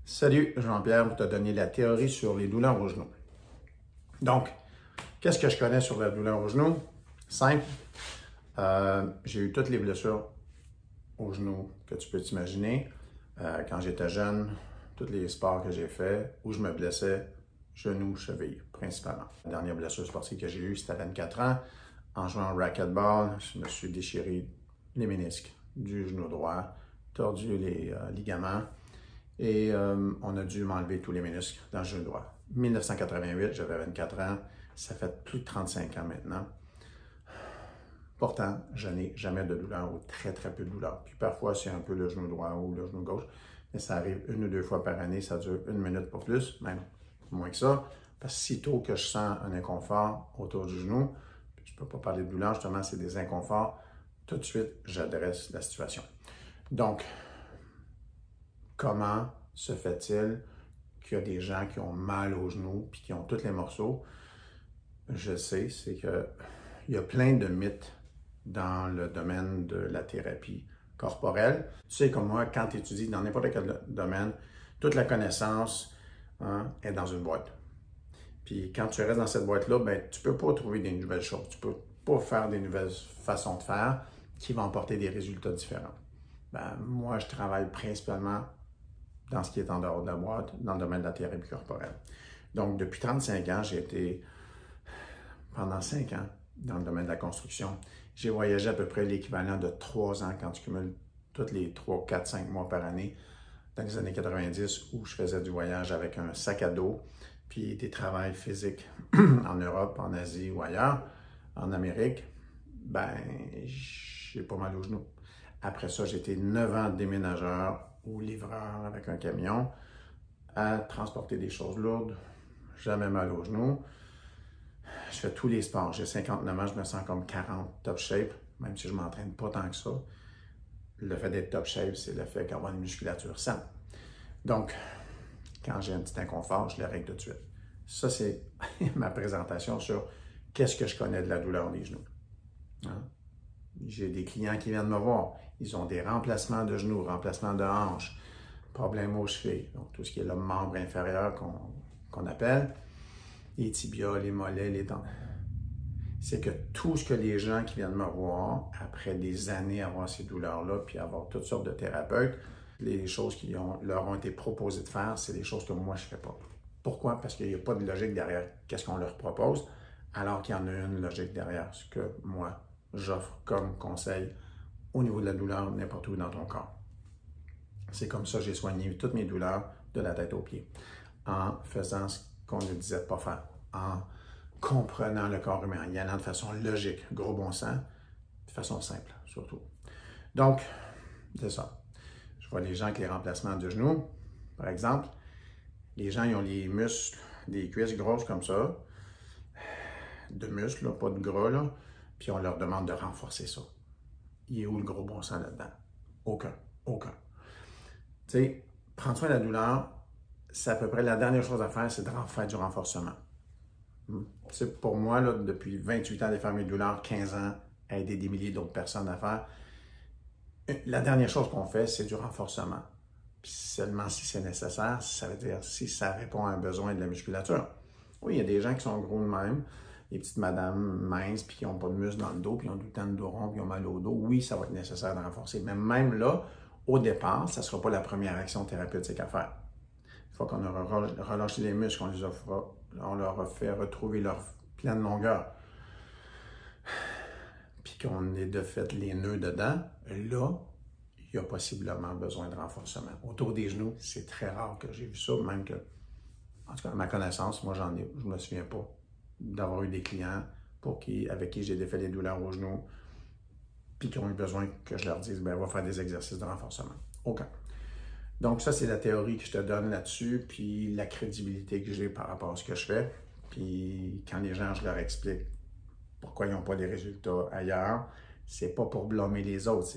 Salut, Jean-Pierre, pour te donner la théorie sur les douleurs au genou. Donc, qu'est-ce que je connais sur la douleur au genou? Simple. J'ai eu toutes les blessures au genou que tu peux t'imaginer. Quand j'étais jeune, tous les sports que j'ai faits, où je me blessais, genou, cheville, principalement. La dernière blessure sportive que j'ai eue, c'était à 24 ans. En jouant au racquetball, je me suis déchiré les ménisques du genou droit, tordu les ligaments. Et on a dû m'enlever tous les ménisques dans le genou droit. 1988, j'avais 24 ans. Ça fait plus de 35 ans maintenant. Pourtant, je n'ai jamais de douleur ou très, très peu de douleur. Puis parfois, c'est un peu le genou droit ou le genou gauche. Mais ça arrive 1 ou 2 fois par année. Ça dure 1 minute, pas plus, même moins que ça. Parce que sitôt que je sens un inconfort autour du genou, puis je ne peux pas parler de douleur, justement, c'est des inconforts, tout de suite, j'adresse la situation. Donc, comment se fait-il qu'il y a des gens qui ont mal aux genoux puis qui ont tous les morceaux? Je sais, c'est qu'il y a plein de mythes dans le domaine de la thérapie corporelle. Tu sais, comme moi, quand tu étudies dans n'importe quel domaine, toute la connaissance est dans une boîte. Puis quand tu restes dans cette boîte-là, ben, tu ne peux pas trouver des nouvelles choses. Tu ne peux pas faire des nouvelles façons de faire qui vont apporter des résultats différents. Ben, moi, je travaille principalement dans ce qui est en dehors de la boîte, dans le domaine de la thérapie corporelle. Donc, depuis 35 ans, j'ai été, pendant 5 ans, dans le domaine de la construction. J'ai voyagé à peu près l'équivalent de 3 ans quand tu cumules tous les 3, 4, 5 mois par année dans les années 90 où je faisais du voyage avec un sac à dos puis des travails physiques en Europe, en Asie ou ailleurs, en Amérique. Ben, j'ai pas mal aux genoux. Après ça, j'ai été 9 ans déménageur ou livreur avec un camion à transporter des choses lourdes, jamais mal aux genoux. Je fais tous les sports. J'ai 59 ans, je me sens comme 40 top shape, même si je ne m'entraîne pas tant que ça. Le fait d'être top shape, c'est le fait d'avoir une musculature saine. Donc, quand j'ai un petit inconfort, je le règle tout de suite. Ça, c'est ma présentation sur qu'est-ce que je connais de la douleur des genoux. J'ai des clients qui viennent me voir. Ils ont des remplacements de genoux, remplacements de hanches, problèmes aux chevilles, donc tout ce qui est le membre inférieur qu'on appelle, les tibias, les mollets, les dents. C'est que tout ce que les gens qui viennent me voir, après des années à avoir ces douleurs-là, puis avoir toutes sortes de thérapeutes, les choses qui leur ont été proposées de faire, c'est des choses que moi, je ne fais pas. Pourquoi? Parce qu'il n'y a pas de logique derrière qu'est-ce qu'on leur propose, alors qu'il y en a une logique derrière ce que moi, j'offre comme conseil au niveau de la douleur n'importe où dans ton corps. C'est comme ça que j'ai soigné toutes mes douleurs de la tête aux pieds, en faisant ce qu'on ne disait de pas faire, en comprenant le corps humain, en y allant de façon logique, gros bon sens, de façon simple surtout. Donc, c'est ça. Je vois les gens avec les remplacements de genoux, par exemple. Les gens, ils ont les muscles, des cuisses grosses comme ça, de muscles, là, pas de gras, là, puis on leur demande de renforcer ça. Il est où le gros bon sens là-dedans? Aucun. Aucun. Tu sais, prendre soin de la douleur, c'est à peu près la dernière chose à faire, c'est de faire du renforcement. C'est pour moi, là, depuis 28 ans de faire mes douleurs, 15 ans, à aider des milliers d'autres personnes à faire, la dernière chose qu'on fait, c'est du renforcement. Puis seulement si c'est nécessaire, ça veut dire si ça répond à un besoin de la musculature. Oui, il y a des gens qui sont gros de même, des petites madames minces, puis qui n'ont pas de muscles dans le dos, puis qui ont tout le temps de dos rond, puis qui ont mal au dos. Oui, ça va être nécessaire de renforcer. Mais même là, au départ, ça ne sera pas la première action thérapeutique à faire. Une fois qu'on aura relâché les muscles, on leur a fait retrouver leur pleine longueur, puis qu'on ait de fait les nœuds dedans, là, il y a possiblement besoin de renforcement. Autour des genoux, c'est très rare que j'ai vu ça, même que, en tout cas, à ma connaissance, moi, je ne me souviens pas d'avoir eu des clients avec qui j'ai défait les douleurs aux genoux, puis qui ont eu besoin que je leur dise, ben, va faire des exercices de renforcement. Aucun. Donc, ça, c'est la théorie que je te donne là-dessus, puis la crédibilité que j'ai par rapport à ce que je fais. Puis, quand les gens, je leur explique pourquoi ils n'ont pas les résultats ailleurs, c'est pas pour blâmer les autres,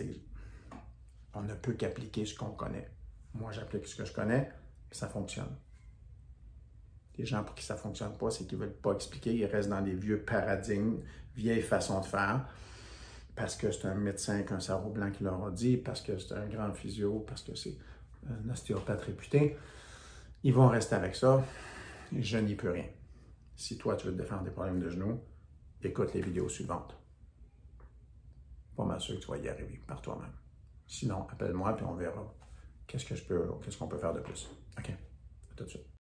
on ne peut qu'appliquer ce qu'on connaît. Moi, j'applique ce que je connais, puis ça fonctionne. Les gens pour qui ça ne fonctionne pas, c'est qu'ils ne veulent pas expliquer, ils restent dans des vieux paradigmes, vieilles façons de faire, parce que c'est un médecin avec un sarrau blanc qui leur a dit, parce que c'est un grand physio, parce que c'est un ostéopathe réputé. Ils vont rester avec ça. Je n'y peux rien. Si toi, tu veux te défendre des problèmes de genoux, écoute les vidéos suivantes. Pas mal sûr que tu vas y arriver par toi-même. Sinon, appelle-moi et on verra qu'est-ce qu'on peut faire de plus. OK? À tout de suite.